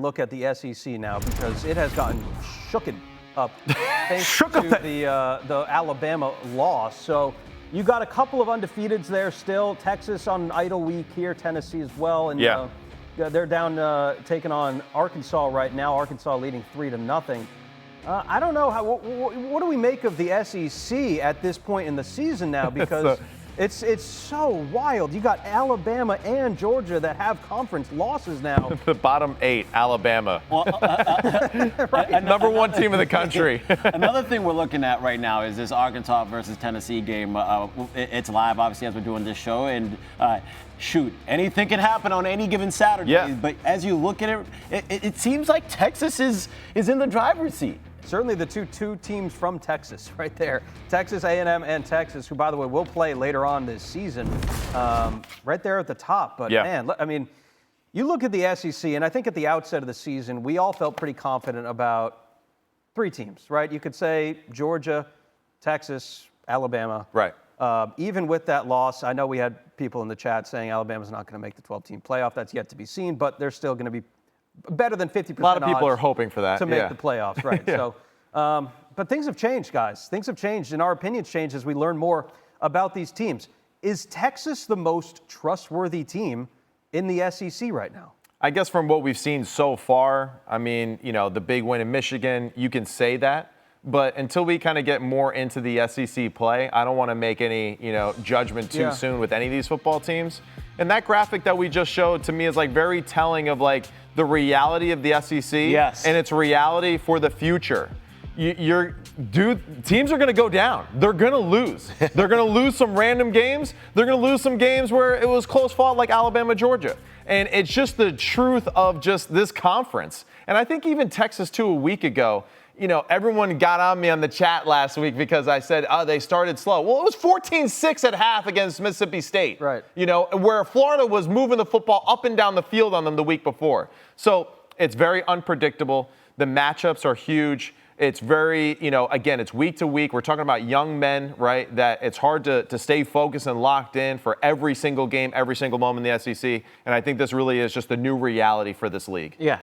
look at the SEC now because it has gotten shooken up thanks to the Alabama loss. So you got a couple of undefeateds there still. Texas on an idle week here, Tennessee as well, and they're down taking on Arkansas right now. Arkansas leading 3-0. I don't know what do we make of the SEC at this point in the season now because. It's so wild. You got Alabama and Georgia that have conference losses now. The bottom 8, Alabama. Well, right. Number 1 team in the country. Another thing we're looking at right now is this Arkansas versus Tennessee game. It's live, obviously, as we're doing this show. And shoot, anything can happen on any given Saturday. Yeah. But as you look at it seems like Texas is in the driver's seat. Certainly the two teams from Texas right there. Texas A&M and Texas, who, by the way, will play later on this season, right there at the top. But, man, I mean, you look at the SEC, and I think at the outset of the season, we all felt pretty confident about 3 teams, right? You could say Georgia, Texas, Alabama. Right. Even with that loss, I know we had people in the chat saying Alabama's not going to make the 12-team playoff. That's yet to be seen, but they're still going to be better than 50%. A lot of people are hoping for that. To make the playoffs, right. So, but things have changed, guys. Things have changed, and our opinions change as we learn more about these teams. Is Texas the most trustworthy team in the SEC right now? I guess from what we've seen so far, I mean, the big win in Michigan, you can say that. But until we kind of get more into the SEC play, I don't want to make any, judgment too soon with any of these football teams. And that graphic that we just showed to me is very telling of the reality of the SEC and its reality for the future. Teams are going to go down. They're going to lose. They're going to lose some random games. They're going to lose some games where it was close fought like Alabama, Georgia. And it's just the truth of just this conference. And I think even Texas, too, a week ago, everyone got on me on the chat last week because I said, they started slow. Well, it was 14-6 at half against Mississippi State. Right. Where Florida was moving the football up and down the field on them the week before. So it's very unpredictable. The matchups are huge. It's very, again, it's week to week. We're talking about young men, right, that it's hard to stay focused and locked in for every single game, every single moment in the SEC. And I think this really is just the new reality for this league. Yeah.